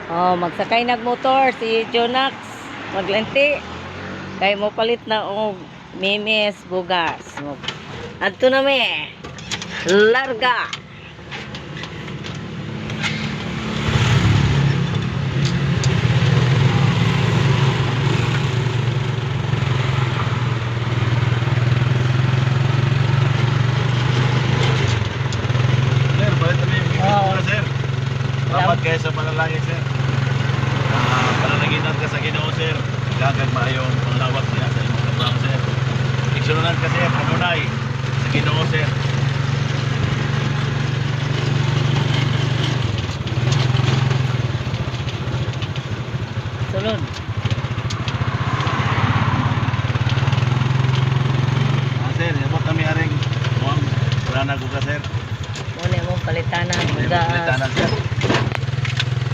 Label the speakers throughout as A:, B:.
A: Oh, magsakay nagmotor si Jonax. Maglenti. Kay mo palit na og memes bugas. Adto na me. Larga.
B: Sir, balik kami yung bibig mo na, sir. Salamat kayo sa panalangin, sir. Panalaginan ka sa Ginoo, sir. Gagag maayong panglawak niya sa imong trabaho, sir. Iksunan ka, sir. Pamunay sa Ginoo, sir.
A: Sulod.
B: Sir, yabot kami aring muang wala na ko ka, sir.
A: Muna mo palitanan
B: Palitan
A: bugas.
B: na, sir.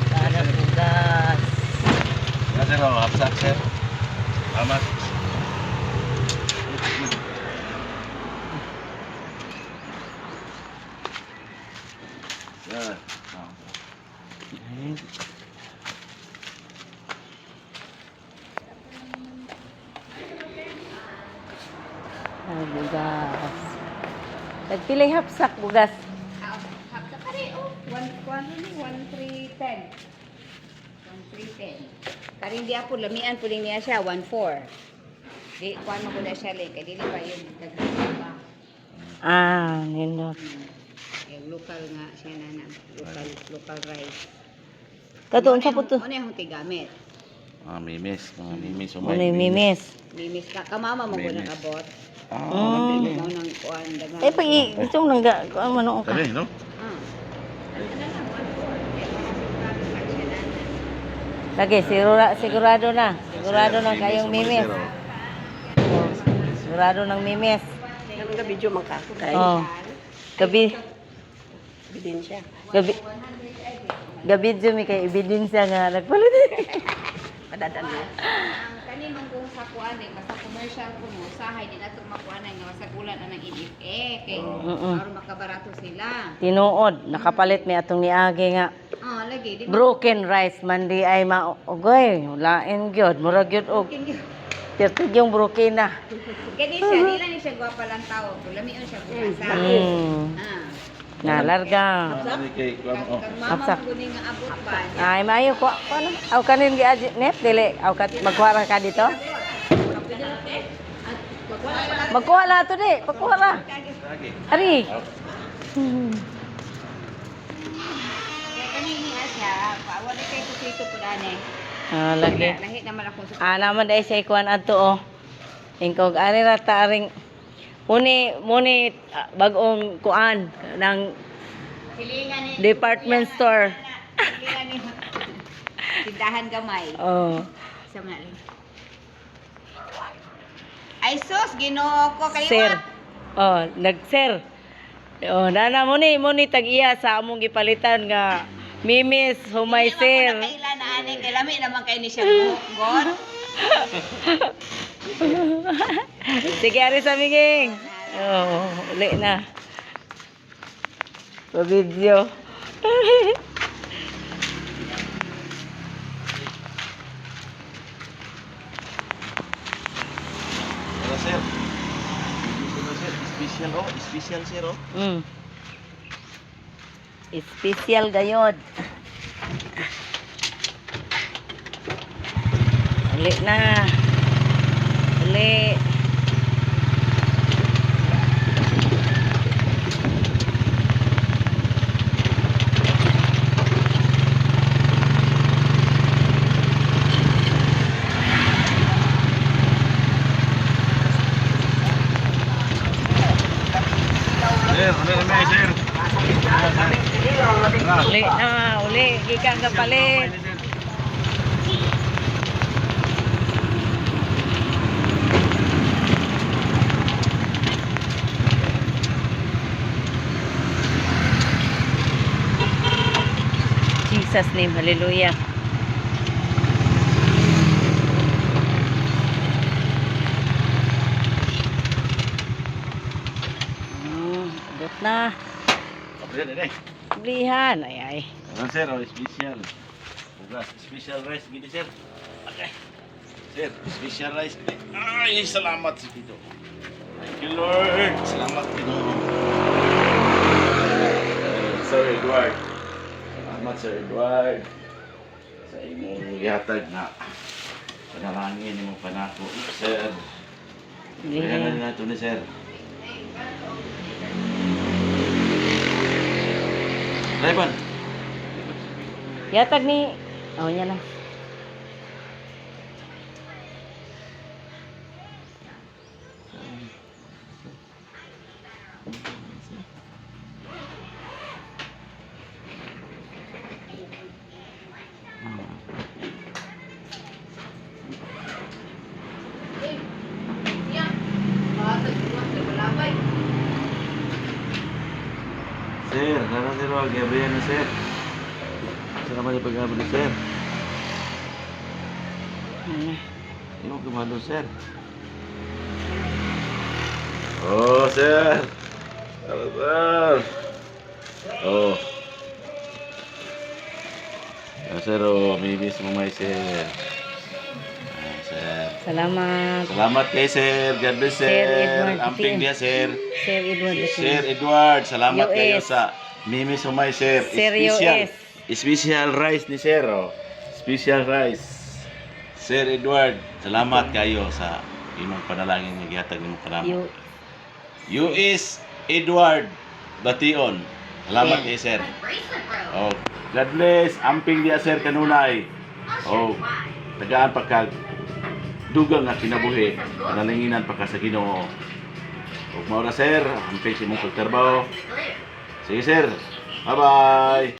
A: Palitanan bugas.
B: Ya, sir, hapsak, sir. Salamat. Sir.
A: Ay, bugas. Nagpilay hapsak bugas.
C: Hapsa ka rin, oh. 1,310. 1,310. Karing di ako, lamian po niya siya, 1,4. Di, kuhan mo ko na siya, kaya dili pa yun, nagkakaba.
A: Ah, nindot.
C: Yung local nga siya na, local rice.
A: Katuon sa puto.
C: Ano yung tigamit?
B: Mimis. Mga mimis.
A: Muna yung mimis.
C: Mimis ka, kamama mo ko
B: Mimis.
C: nakabot.
A: Mm.
C: Ikaw nang kuhan, dagan.
A: Eh, pag itong nangga, ano manoong ka.
B: Kali, no?
C: Ah. Ano na lang, 1,4. Kaya para sigurado ka siya na.
A: Lagi, sigurado na. Sigurado na kayong mimis. Oh, sigurado ng mimis.
D: Ang gabi dyo man ka. Dahil
A: Oh. Gabi,
D: ebidensya.
A: gabi, gabi dyan kay ebidensya nga nagpalit.
D: Padadan mo.
C: Ang kanimang kung sa kuan basta commercial ko mo, sahay din ato makuan nga masagulan na ng IDFA kay para makabarato sila.
A: Tinuod, nakapalit mi atong niagi nga.
C: Oh, lagi di ba?
A: Broken rice man di ay maugoy. Lain gyud, murag gyud og tirtig yung broken na.
C: Kani siya, dila ni siya gwapa lang tao. Lamion siya bukasa. Ah.
A: Nalarga.
B: Kay
C: Kag mama
A: Hapsak.
C: mo guni nga abot ba?
A: Ay, maayo ko. Ano? Aw kanin gi net dili. Aw kat magkuha ka dito. Magkuha la to di. Pagkuha la. Ari.
C: Kaya kani niya siya, wala kay kusito po dani.
A: Ah, lagi.
C: Lahi naman ako sa
A: Ah, naman dahil sa ikuan ato oh. Ingkog ari ra ta aring muni bagong kuan ng
C: silingan ni
A: department store.
C: silingan ni tindahan gamay.
A: Oh.
C: Sa man rin. Ay sus, Ginoo ko kaliwa.
A: Sir. Oh, nag-sir. Oh, nana muni tag-iya sa among gipalitan nga mimis humay sir.
C: Kailan na ani kay lami naman kay ni siya buhok.
A: Sige, ari sa miging. Oh, uli na. Pa video.
B: Wala, sir. Sir, special, oh. Special, sir, oh.
A: Special gayod. Uli na. Uli.
B: Sir, ano naman, sir?
A: Uli na. Uli. Gikan ka palit. Jesus name. Hallelujah. Abot na.
B: Sir,
A: Lihan. Ay, ay.
B: Ano, sir, oh, special. Bugas, special rice gini sir. Okay. Sir, special rice gini. Ay, salamat sa Tito. Thank you Lord. Salamat Ginoo. Sir Edward. Salamat Sir Edward. Sa imong yatag na panalangin mo panako, sir. Kaya na ito ni sir. Rayban.
A: Yatag ni... Oh, yan na.
B: Sir, nana sir, wag gabriel na sir. Salamat sa pag-abot sir.
A: Ano?
B: Yung kumalo sir. Oh, sir. Halo, sir. Oh. Ya, sir, oh, mibis mo may sir. Ah, sir.
A: Salamat.
B: Salamat kay sir. God bless
A: Sir
B: sir.
A: Edward,
B: Amping
A: titi.
B: dia sir.
A: Sir Edward.
B: Sir Edward, salamat
A: US.
B: kayo sa Mimi Sumay sir.
A: Sir
B: Special,
A: US.
B: special rice ni sir oh. Special rice. Sir Edward, salamat kayo sa imong panalangin nga gihatag nimo kanamo. US Edward Bation. Salamat kay sir. Oh, God bless. Amping dia sir kanunay. Oh, tagaan pagkag dugang nga kinabuhi. Panalinginan pa ka sa Ginoo. Ug mao ra sir, amping si mong pagtrabaho. Sige sir. Bye-bye.